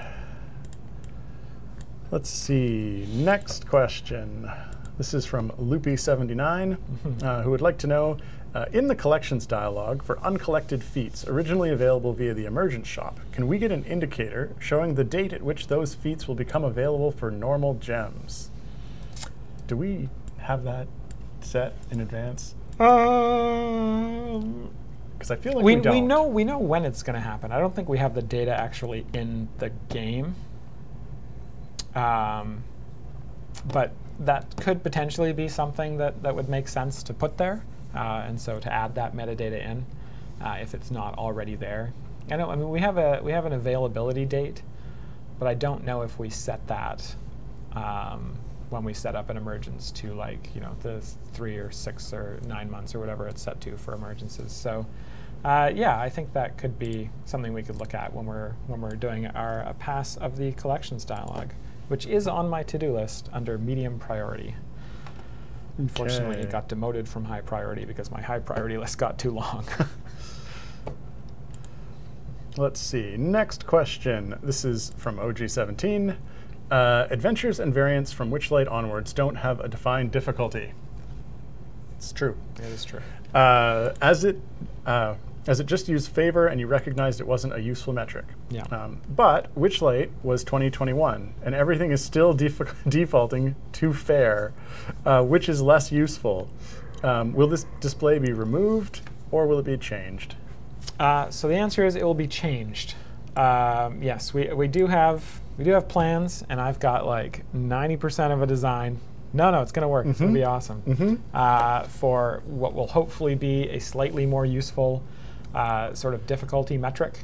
Let's see. Next question. This is from Loopy79, who would like to know, in the collections dialogue for uncollected feats originally available via the Emergent shop, can we get an indicator showing the date at which those feats will become available for normal gems? Do we have that set in advance? Because I feel like we don't. We know when it's going to happen. I don't think we have the data actually in the game. But that could potentially be something that would make sense to put there, and so to add that metadata in if it's not already there. I mean we have an availability date, but I don't know if we set that when we set up an emergence to, like, the 3 or 6 or 9 months or whatever it's set to for emergences. So yeah, I think that could be something we could look at when we're doing our pass of the collections dialogue, which is on my to-do list under medium priority. Unfortunately, it got demoted from high priority because my high priority list got too long. Let's see. Next question. This is from OG17. Adventures and variants from Witchlight onwards don't have a defined difficulty. It's true. It is true. As it just used favor and you recognized it wasn't a useful metric. Yeah. But Witchlight was 2021, and everything is still defaulting to fair, which is less useful. Will this display be removed, or will it be changed? So the answer is it will be changed. Yes, we do have plans, and I've got like 90% of a design. No, it's going to work. It's going to be awesome. For what will hopefully be a slightly more useful sort of difficulty metric.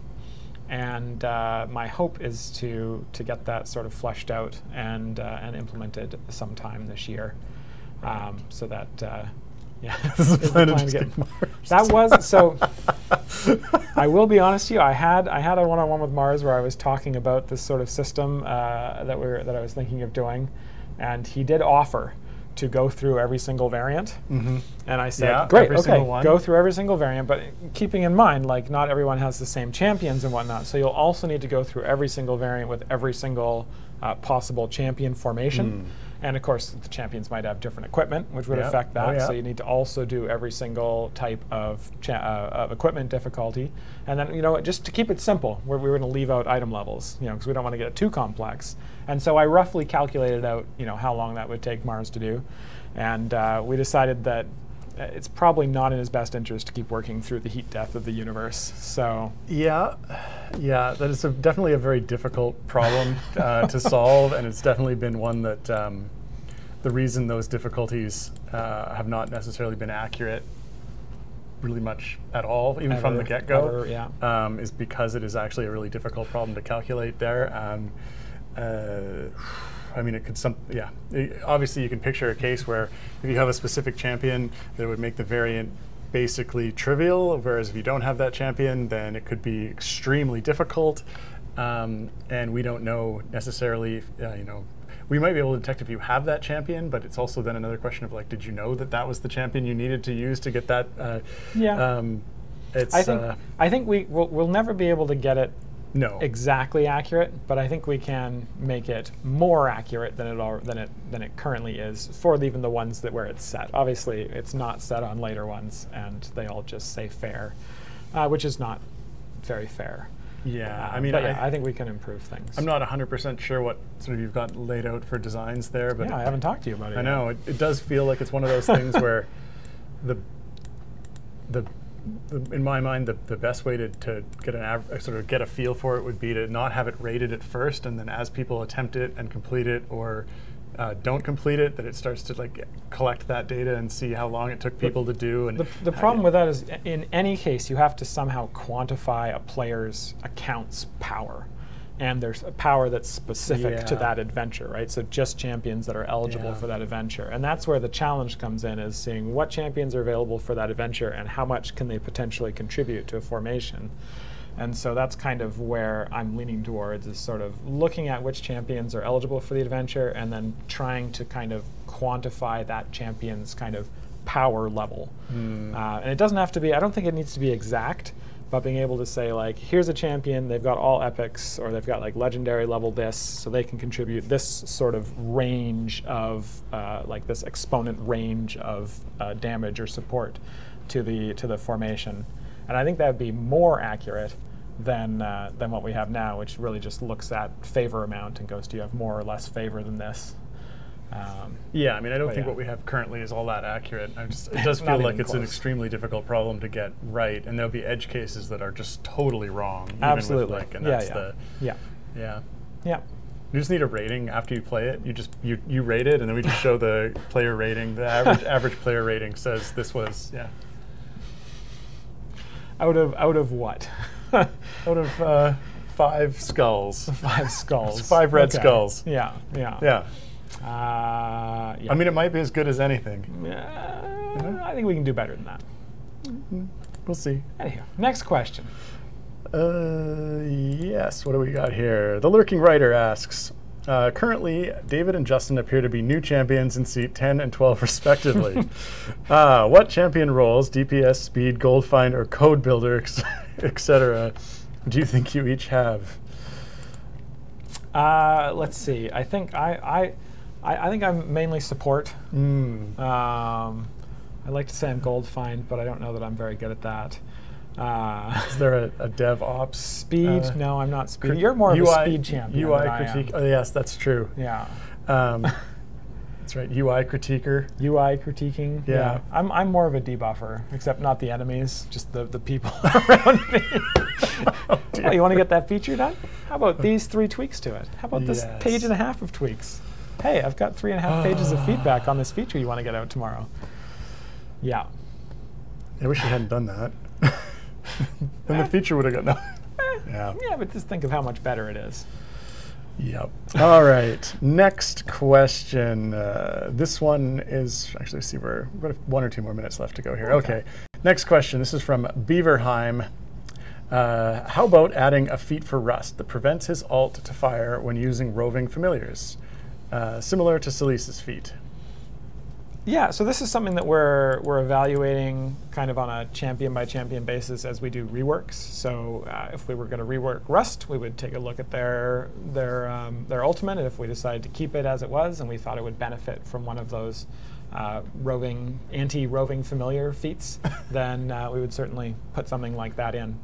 And my hope is to get that sort of fleshed out and implemented sometime this year, so that yeah, This is is the plan to plan to just get- kick Mars. that was so. I will be honest with you. I had a one-on-one with Mars where I was talking about this sort of system that I was thinking of doing, and he did offer to go through every single variant. And I said, Yeah, great, every okay, single one. go through every single variant, but keeping in mind, like, not everyone has the same champions and whatnot, so you'll also need to go through every single variant with every single possible champion formation. And of course, the champions might have different equipment, which would Yeah. affect that. Oh, yeah. So you need to also do every single type of equipment difficulty. And then, just to keep it simple, we're going to leave out item levels, because we don't want to get it too complex. And so I roughly calculated out, how long that would take Mars to do. And we decided that it's probably not in his best interest to keep working through the heat death of the universe. So Yeah, that is definitely a very difficult problem to solve, and it's definitely been one that the reason those difficulties have not necessarily been accurate really much at all, even from the get-go, is because it is actually a really difficult problem to calculate there. I mean, it could obviously, you can picture a case where if you have a specific champion, that would make the variant basically trivial. Whereas if you don't have that champion, then it could be extremely difficult. And we don't know necessarily, we might be able to detect if you have that champion, but it's also then another question of like, did you know that that was the champion you needed to use to get that? I think we'll never be able to get it exactly accurate, but I think we can make it more accurate than it currently is for even the ones where it's set. Obviously, it's not set on later ones, and they all just say fair, which is not very fair. Yeah, I think we can improve things. I'm not 100% sure what sort of you've got laid out for designs there, but I haven't talked to you about it. I know it does feel like it's one of those things where in my mind, the best way to get sort of get a feel for it would be to not have it rated at first, and then as people attempt it and complete it, or don't complete it, that it starts to like collect that data and see how long it took people to do. And the problem with that is, in any case, you have to somehow quantify a player's account's power. And there's a power that's specific to that adventure, right? So just champions that are eligible for that adventure. And that's where the challenge comes in, is seeing what champions are available for that adventure and how much can they potentially contribute to a formation. And so that's kind of where I'm leaning towards, is sort of looking at which champions are eligible for the adventure and then trying to kind of quantify that champion's kind of power level. And it doesn't have to be, I don't think it needs to be exact, but being able to say, like, here's a champion, they've got all epics, or they've got like legendary level this, so they can contribute this sort of range of, like this exponent range of damage or support to the formation. And I think that would be more accurate than what we have now, which really just looks at favor amount and goes, do you have more or less favor than this? I mean, I don't think what we have currently is all that accurate. It does feel like it's an extremely difficult problem to get right, and there'll be edge cases that are just totally wrong. Absolutely. Even with Yeah. You just need a rating after you play it. You rate it, and then we just show the player rating. The average player rating says this was Out of what? Out of 5 skulls. 5 skulls. 5 red skulls. Yeah. I mean, it might be as good as anything. I think we can do better than that. We'll see. Anyhow, next question. Yes, what do we got here? The Lurking Writer asks, currently, David and Justin appear to be new champions in seat 10 and 12 respectively. What champion roles, DPS, speed, gold find, or code builder, etc., do you think you each have? Let's see. I think I think I'm mainly support. I like to say I'm gold find, but I don't know that I'm very good at that. Is there a dev ops? Speed? No, I'm not speed. You're more of a speed champion. UI critique. Oh, yes, that's true. Yeah. That's right. UI critiquer. UI critiquing. Yeah. I'm more of a debuffer, except not the enemies, just the people around me. Oh, you want to get that feature done? How about these 3 tweaks to it? How about this page and a half of tweaks? Hey, I've got 3.5 pages of feedback on this feature you want to get out tomorrow. Yeah. I wish you hadn't done that. Then the feature would have got Yeah, but just think of how much better it is. Yep. All right. Next question. This one is actually, see, we've got 1 or 2 more minutes left to go here. Okay. Next question. This is from Beaverheim. How about adding a feat for Rust that prevents his ult to fire when using roving familiars, similar to Silice's feat? Yeah, so this is something that we're evaluating kind of on a champion by champion basis as we do reworks. So if we were going to rework Rust, we would take a look at their ultimate, and if we decided to keep it as it was, and we thought it would benefit from one of those anti-roving familiar feats, then we would certainly put something like that in.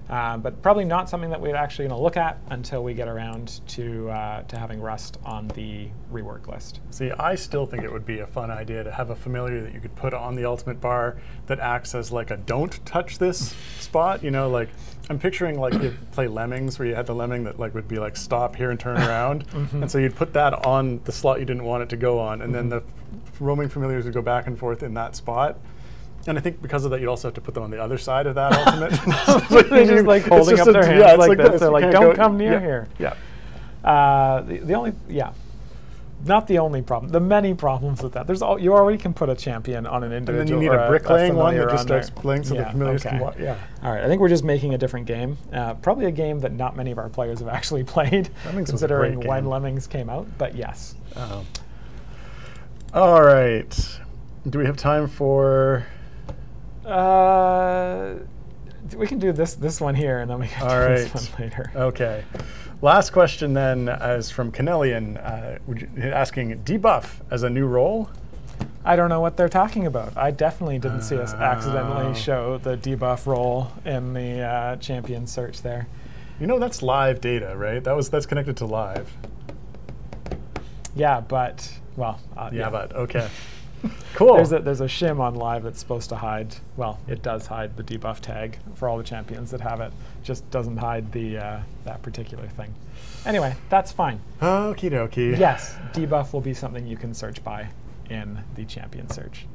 But probably not something that we're actually going to look at until we get around to having Rust on the rework list. See, I still think it would be a fun idea to have a familiar that you could put on the ultimate bar that acts as like a don't touch this spot. You know, like I'm picturing like you play Lemmings where you had the lemming that like would be like stop here and turn around. And so you'd put that on the slot you didn't want it to go on, and then the roaming familiars would go back and forth in that spot. And I think because of that, you'd also have to put them on the other side of that ultimate. They're just like holding up their hands like this. They're like, don't come near here. Yeah. The only, not the only problem. The many problems with that. You already can put a champion on an individual. And then you need a bricklaying one that just starts there. playing so the familiars can walk. Yeah. All right. I think we're just making a different game. Probably a game that not many of our players have actually played, considering when Lemmings came out. But yes. All right. Do we have time for? We can do this one here, and then we can do this one later. Okay. Last question then is from Canelian, asking, debuff as a new role? I don't know what they're talking about. I definitely didn't see us accidentally show the debuff role in the champion search there. You know, that's live data, right? That's connected to live. Yeah, but, well. But, okay. Cool. There's a shim on live that's supposed to hide, well, it does hide the debuff tag for all the champions that have it. Just doesn't hide the that particular thing. Anyway, that's fine. Okie dokie. Yes, debuff will be something you can search by in the champion search.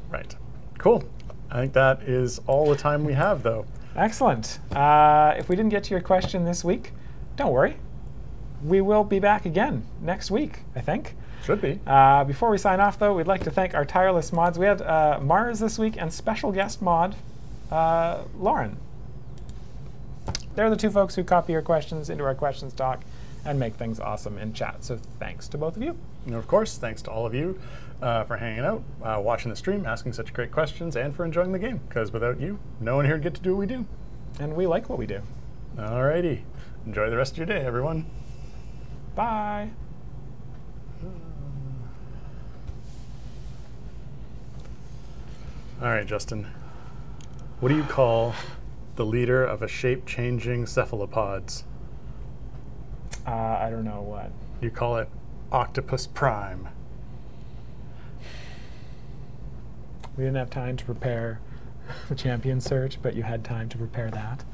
Right. Cool. I think that is all the time we have, though. Excellent. If we didn't get to your question this week, don't worry. We will be back again next week, I think. Should be. Before we sign off, though, we'd like to thank our tireless mods. We had Mars this week and special guest mod, Lauren. They're the two folks who copy your questions into our questions doc and make things awesome in chat. So thanks to both of you. And of course, thanks to all of you for hanging out, watching the stream, asking such great questions, and for enjoying the game. Because without you, no one here would get to do what we do. And we like what we do. Alrighty. Enjoy the rest of your day, everyone. Bye. All right, Justin. What do you call the leader of a shape-changing cephalopods? I don't know what. You call it Octopus Prime. We didn't have time to prepare the champion search, but you had time to prepare that.